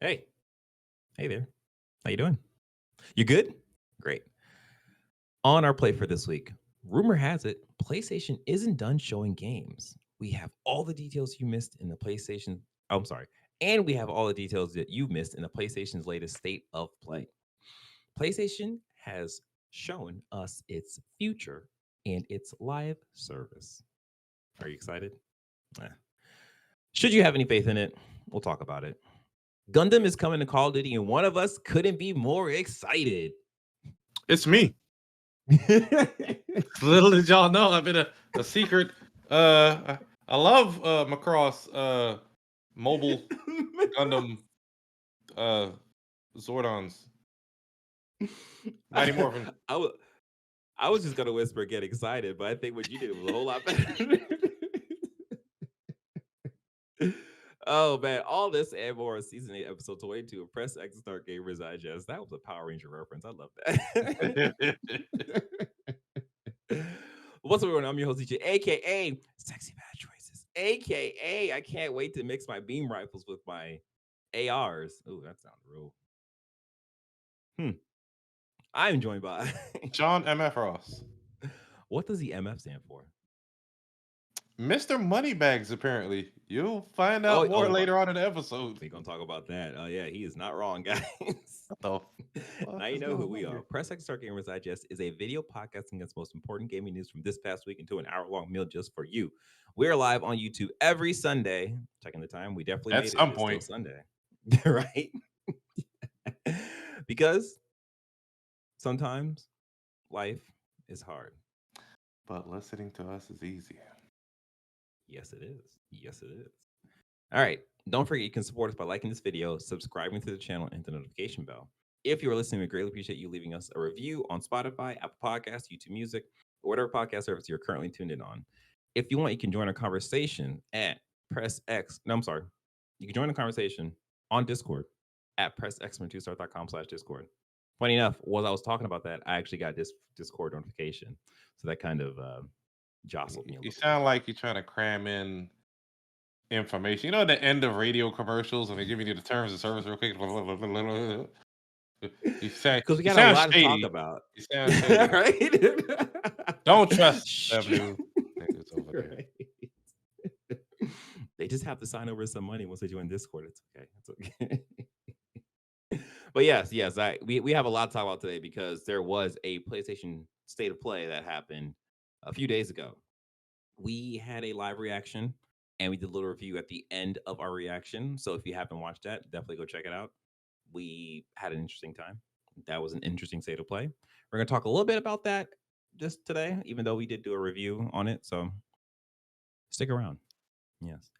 Hey, hey there. How you doing? You good? Great. On our play for this week, rumor has it PlayStation isn't done showing games. We have all the details you missed in the PlayStation. Oh, I'm sorry. And we have all the details that you missed in the PlayStation's latest state of play. PlayStation has shown us its future and its live service. Are you excited? Eh. Should you have any faith in it? We'll talk about it. Gundam is coming to Call of Duty, and one of us couldn't be more excited. It's me. Little did y'all know, I've been a secret. I love Macross mobile Gundam Zordons. Mighty Morphin. I was just gonna whisper get excited, but I think what you did was a whole lot better. Oh man, all this and more season 8, episode 22 of Press X Start Gamers Digest. That was a Power Ranger reference. I love that. What's up, everyone? I'm your host, DJ, aka Sexy Bad Choices, aka I can't wait to mix my beam rifles with my ARs. Oh, that sounds real. I'm joined by John MF Ross. What does the MF stand for? Mr. Moneybags, apparently. You'll find out more later on in the episode. We're gonna talk about that. Oh yeah, he is not wrong, guys. What now you know who we are. Press X Start Gamers Digest is a video podcasting against most important gaming news from this past week into an hour-long meal just for you. We're live on YouTube every Sunday. Checking the time, we definitely at made some it. point It's still Sunday, right? Because sometimes life is hard, but listening to us is easy. Yes, it is. Yes, it is. All right. Don't forget you can support us by liking this video, subscribing to the channel, and the notification bell. If you are listening, we greatly appreciate you leaving us a review on Spotify, Apple Podcasts, YouTube Music, or whatever podcast service you're currently tuned in on. If you want, you can join our conversation at Press X. No, I'm sorry. You can join the conversation on Discord at pressx2start.com/Discord. Funny enough, while I was talking about that, I actually got this Discord notification. So that kind of jostled me. You sound like you're trying to cram in information. You know, at the end of radio commercials, and they're giving you the terms of service real quick. You sound because we got a lot shady. to talk about. You sound shady. Right? Don't trust Avenue. Right. They just have to sign over some money once they join Discord. It's okay. It's okay. But yes, we have a lot to talk about today because there was a PlayStation State of Play that happened a few days ago. We had a live reaction and we did a little review at the end of our reaction. So if you haven't watched that, definitely go check it out. We had an interesting time. That was an interesting State of Play. We're going to talk a little bit about that just today, even though we did do a review on it. So stick around. Yes.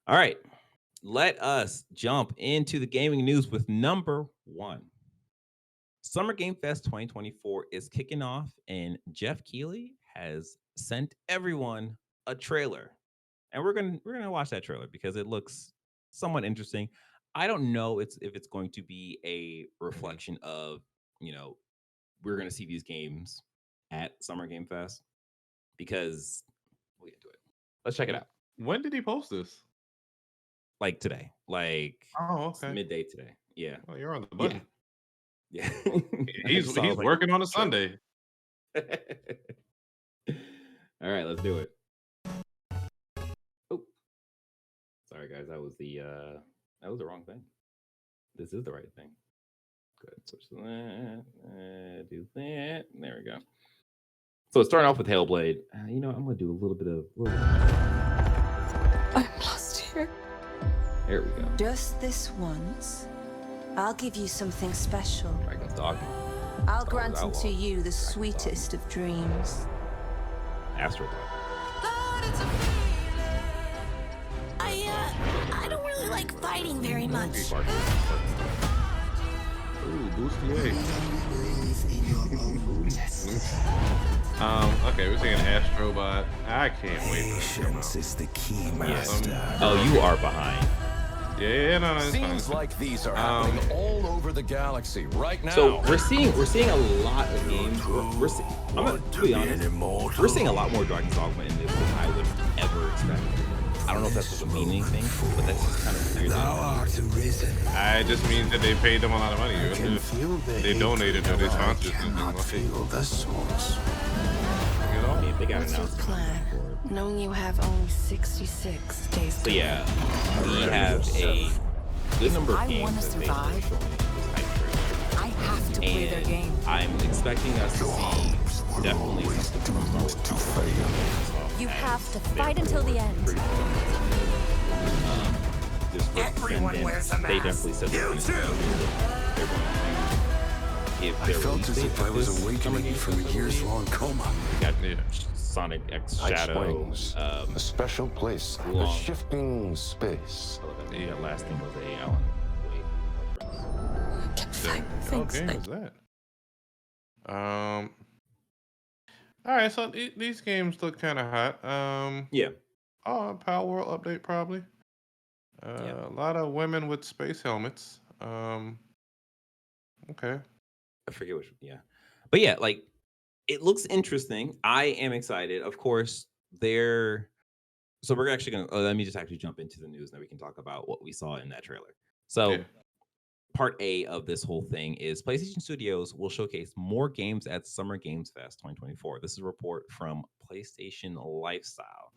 All right. Let us jump into the gaming news with number 1. Summer Game Fest 2024 is kicking off, and Jeff Keighley has sent everyone a trailer. And we're gonna watch that trailer because it looks somewhat interesting. I don't know if it's going to be a reflection of, we're gonna see these games at Summer Game Fest because we'll get to it. Let's check it out. When did he post this? Like today. Like okay. Midday today. Yeah. Oh, you're on the button. Yeah. he's working on a Sunday. All right, let's do it. Oh, sorry guys, that was the wrong thing. This is the right thing. Good. Switch to that. Do that. There we go. So starting off with Hellblade. I'm gonna do a little bit of. I'm lost here. There we go. Just this once, I'll give you something special. Dragon's Dogma. I'll grant unto you the sweetest of dreams. Astrobot. I don't really like fighting very much. Ooh, bustier. Okay, we're seeing Astrobot. I can't wait. Patience is the key, master. Oh, you are behind. Yeah, no, Seems like these are happening all over the galaxy right now. So we're seeing a lot of games. I'm gonna be honest. We're seeing a lot more Dragon's Dogma in this than I would ever expect. I don't know if that's supposed to mean anything, but that's just kind of weird. I It just means that they paid them a lot of money. I can feel the They hatred donated to now. this I consciousness. cannot feel the source. You know? I mean, if they got What's your announced. plan? Knowing you have only 66 days So to yeah, live. we have a good number of I games wanna that they survive. showing in this hype trailer. I have to play their And game. I'm expecting us to see definitely something from Star Wars to Outlaws. fail. You As have to their fight until the end. pretty much, just for defendants, they definitely said they're going to give I their felt release as date if of I was this summer awakening game from a festival. years-long coma. We got Yeah. Sonic X Ice Shadow. Springs, a special place, a long- shifting space. That last thing was a Alan Wake reference. What game is that? All right, so these games look kind of hot. Yeah. Oh, Power World update probably. Yeah. A lot of women with space helmets. Okay. I forget which. Yeah, but yeah, like it looks interesting. I am excited. Of course, they're so we're actually gonna. Let me just actually jump into the news, and then we can talk about what we saw in that trailer. So, Yeah. part A of this whole thing is PlayStation Studios will showcase more games at Summer Games Fest 2024. This is a report from PlayStation Lifestyle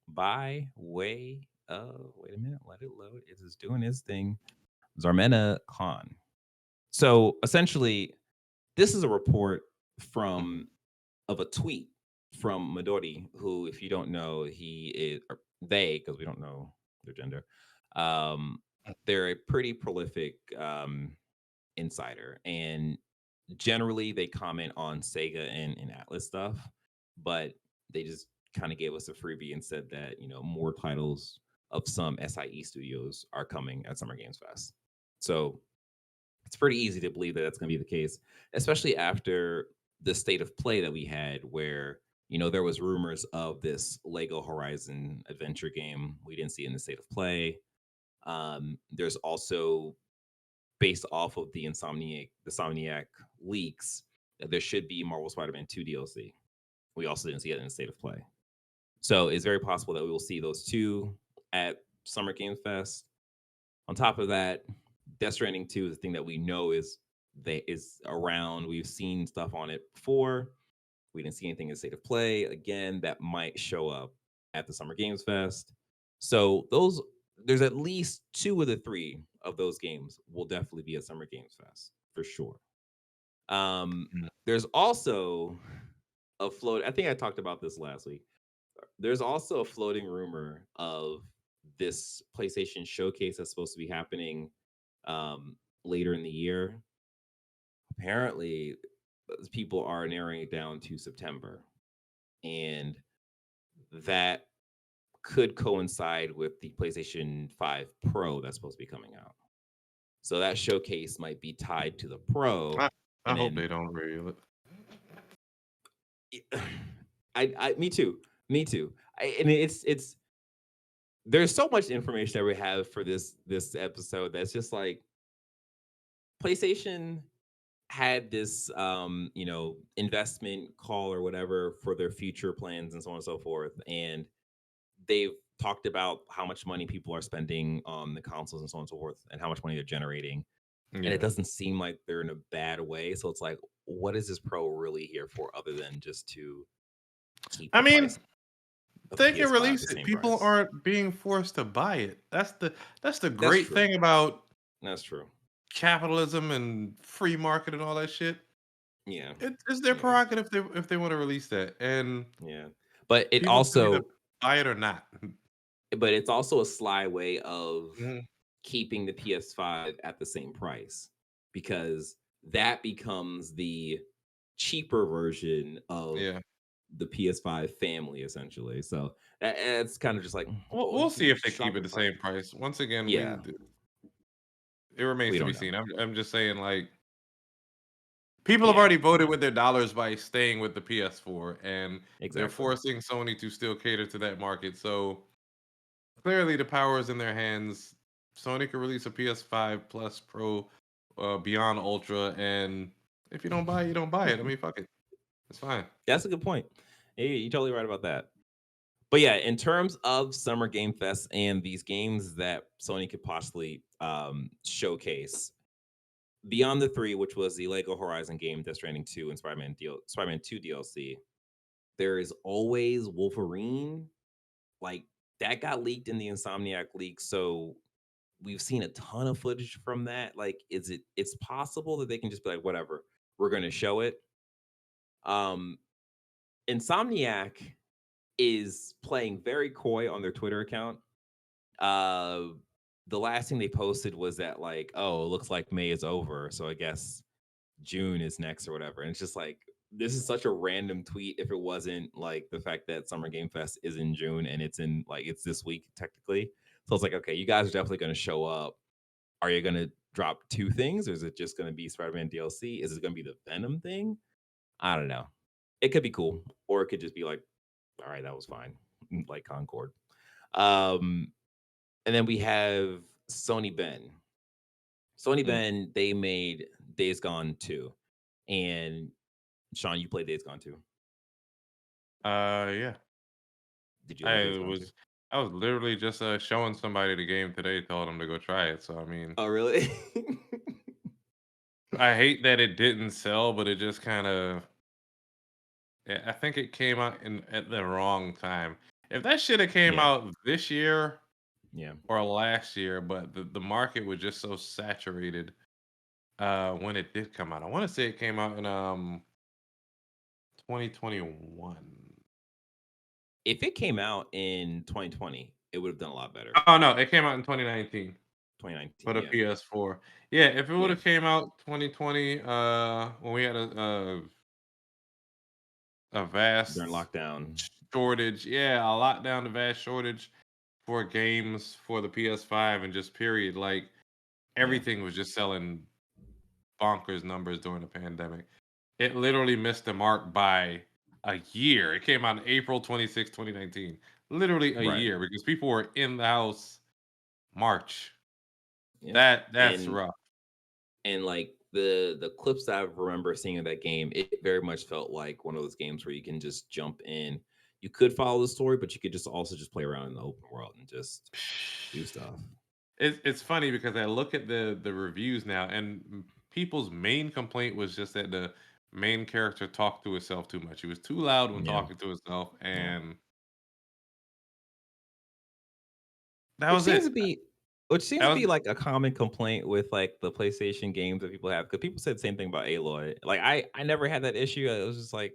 by way of. Wait a minute, let it load. It is doing its thing. Zarmena Khan. So essentially, this is a report from of a tweet from Midori, who, if you don't know, he is or they, because we don't know their gender. They're a pretty prolific insider, and generally they comment on Sega and Atlas stuff, but they just kind of gave us a freebie and said that more titles of some SIE studios are coming at Summer Games Fest. So it's pretty easy to believe that that's going to be the case, especially after the state of play that we had where there was rumors of this Lego Horizon adventure game. We didn't see it in the state of play. There's also, based off of the Insomniac leaks, that there should be Marvel Spider-Man 2 DLC. We also didn't see it in the state of play. So it's very possible that we will see those two at Summer Games Fest. On top of that, Death Stranding 2 is the thing that we know is around. We've seen stuff on it before. We didn't see anything in state of play. Again, that might show up at the Summer Games Fest. So there's at least 2 of the 3 of those games will definitely be at Summer Games Fest for sure. There's also a float. I think I talked about this last week. There's also a floating rumor of this PlayStation showcase that's supposed to be happening later in the year. Apparently, people are narrowing it down to September, and that could coincide with the PlayStation 5 Pro that's supposed to be coming out. So that showcase might be tied to the Pro. I hope they don't reveal it. Me too. And it's there's so much information that we have for this episode that's just like PlayStation had this investment call or whatever for their future plans and so on and so forth, and they've talked about how much money people are spending on the consoles and so on and so forth and how much money they're generating. And it doesn't seem like they're in a bad way. So it's like, what is this Pro really here for other than just to keep I mean, price of they PS5 can release the it. same People price? aren't being forced to buy it. That's the great true. thing about That's true. capitalism and free market and all that shit. Yeah. It's their Yeah. prerogative if they want to release that, and Yeah. But it people can either also buy it or not. but it's also a sly way of Mhm. keeping the PS5 at the same price, because that becomes the cheaper version of Yeah, the PS5 family, essentially. So it's kind of just like, we'll well, see if they keep it the Shopify. same price. Once again, Yeah. it remains We to be don't seen. know. I'm just saying, like, people have Yeah. already voted with their dollars by staying with the PS4, and they're Exactly. forcing Sony to still cater to that market. So clearly, the power is in their hands. Sony could release a PS5 Plus Pro, Beyond Ultra, and if you don't buy it, you don't buy it. I mean, fuck it, it's fine. That's a good point. You're totally right about that. But yeah, in terms of Summer Game Fest and these games that Sony could possibly showcase, beyond the three, which was the Lego Horizon game, Death Stranding 2, and Spider-Man 2 DLC, there is always Wolverine. Like that got leaked in the Insomniac leak, so we've seen a ton of footage from that. Like, it's possible that they can just be like, whatever, we're gonna show it. Um, Insomniac is playing very coy on their Twitter account. Uh, the last thing they posted was that like, oh, it looks like May is over, so I guess June is next or whatever. And it's just like this is such a random tweet if it wasn't like the fact that Summer Game Fest is in June and it's this week technically. So it's like, okay, you guys are definitely going to show up. Are you going to drop two things, or is it just going to be Spider-Man DLC? Is it going to be the Venom thing? I don't know. It could be cool, or it could just be like, all right, that was fine, like Concord. Um, and then we have Sony Ben. Sony Mm. Ben, they made Days Gone 2. And Sean, you played Days Gone 2. Yeah. Did you like Days I Gone 2? was I was literally just showing somebody the game today, told them to go try it. So I mean, Oh, really? I hate that it didn't sell, but it just kind of. I think it came out at the wrong time. If that should have came Yeah. out this year Yeah. or last year, but the market was just so saturated when it did come out. I want to say it came out in 2021. If it came out in 2020, it would have done a lot better. Oh no, it came out in 2019 for 2019, the yeah. PS4. Yeah, if it would Yeah. have came out 2020, when we had a vast During lockdown. shortage, yeah, a lockdown, a vast shortage for games for the PS5 and just period. Like Yeah. everything was just selling bonkers numbers during the pandemic. It literally missed the mark by a year. It came out in April 26, 2019. Literally a Right. year because people were in the house March. Yeah. That's rough. And like the clips that I remember seeing of that game, it very much felt like one of those games where you can just jump in. You could follow the story, but you could just also just play around in the open world and just do stuff. It's funny because I look at the reviews now, and people's main complaint was just that the main character talked to himself too much. He was too loud when Yeah. talking to himself, Yeah. and that Which was seems it. to be which seems That to was be like a common complaint with like the PlayStation games that people have, because people said the same thing about Aloy. Like I never had that issue. It was just like,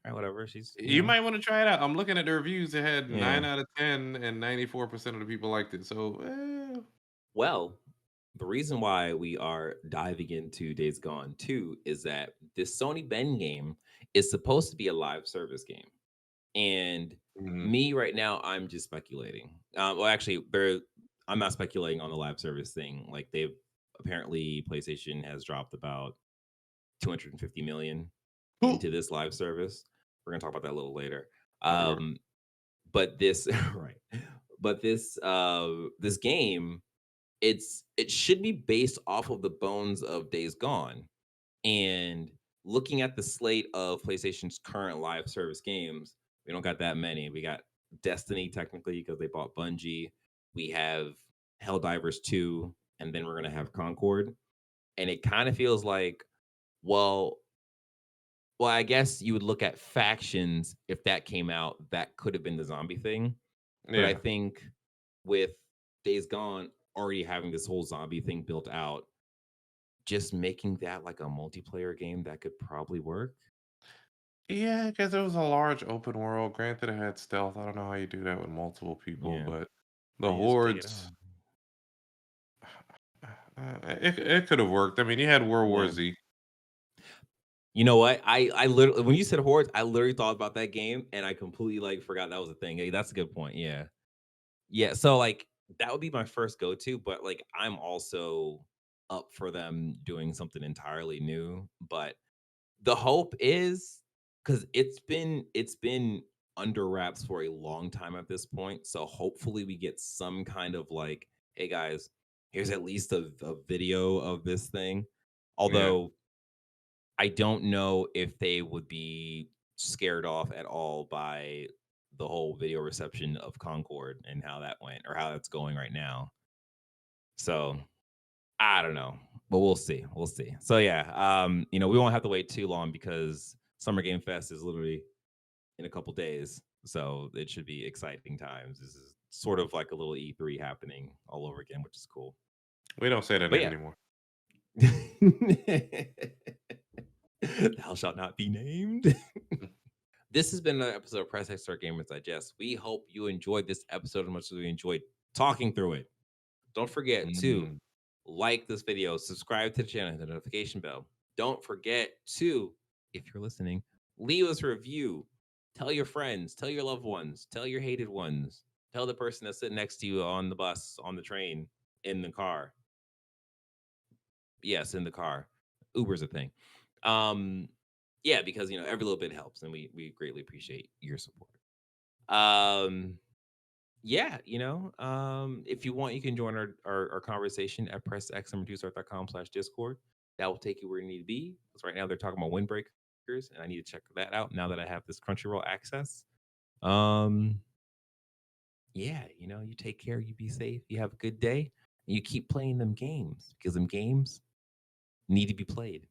all right, whatever. She's You might want to try it out. I'm looking at the reviews. It had yeah. 9 out of 10, and 94% of the people liked it. So, Well, the reason why we are diving into Days Gone 2 is that this Sony Ben game is supposed to be a live service game. And mhm, me right now, I'm just speculating. Well, actually, I'm not speculating on the live service thing. Like they've apparently PlayStation has dropped about 250 million into this live service. We're gonna talk about that a little later. whatever. But this right, but this game, it should be based off of the bones of Days Gone. And looking at the slate of PlayStation's current live service games, we don't got that many. We got Destiny technically because they bought Bungie. We have Helldivers 2, and then we're gonna have Concord. And it kind of feels like, well, I guess you would look at factions. If that came out, that could have been the zombie thing. But I Yeah. think with Days Gone already having this whole zombie thing built out, just making that like a multiplayer game that could probably work. Yeah, because it was a large open world. Granted, it had stealth. I don't know how you do that with multiple people, Yeah. but the And you just take it hordes, out. it could have worked. I mean, you had World War Yeah. Z. You know what? I literally, when you said hordes, I literally thought about that game and I completely like forgot that was a thing. Hey, that's a good point. Yeah. Yeah. So like that would be my first go-to, but like I'm also up for them doing something entirely new. But the hope is, because it's been under wraps for a long time at this point. So hopefully we get some kind of like, hey guys, here's at least a video of this thing. Yeah. Although I don't know if they would be scared off at all by the whole video reception of Concord and how that went or how that's going right now. So I don't know, but we'll see. We'll see. So yeah, we won't have to wait too long because Summer Game Fest is literally in a couple days. So it should be exciting times. This is sort of like a little E3 happening all over again, which is cool. We don't say that But name yeah. anymore. Thou shalt not be named. This has been another episode of Press X Start Gamers Digest. We hope you enjoyed this episode as much as we enjoyed talking through it. Don't forget to Mm. like this video, subscribe to the channel, hit the notification bell. Don't forget to, if you're listening, leave us a review. Tell your friends, tell your loved ones, tell your hated ones, tell the person that's sitting next to you on the bus, on the train, in the car. Yes, in the car. Uber's a thing. Yeah, because every little bit helps, and we greatly appreciate your support. Yeah, if you want, you can join our conversation at pressxnumber2start.com/discord. That will take you where you need to be. Because right now they're talking about windbreakers, and I need to check that out now that I have this Crunchyroll access. Yeah, you take care, you be safe, you have a good day, and you keep playing them games because them games need to be played.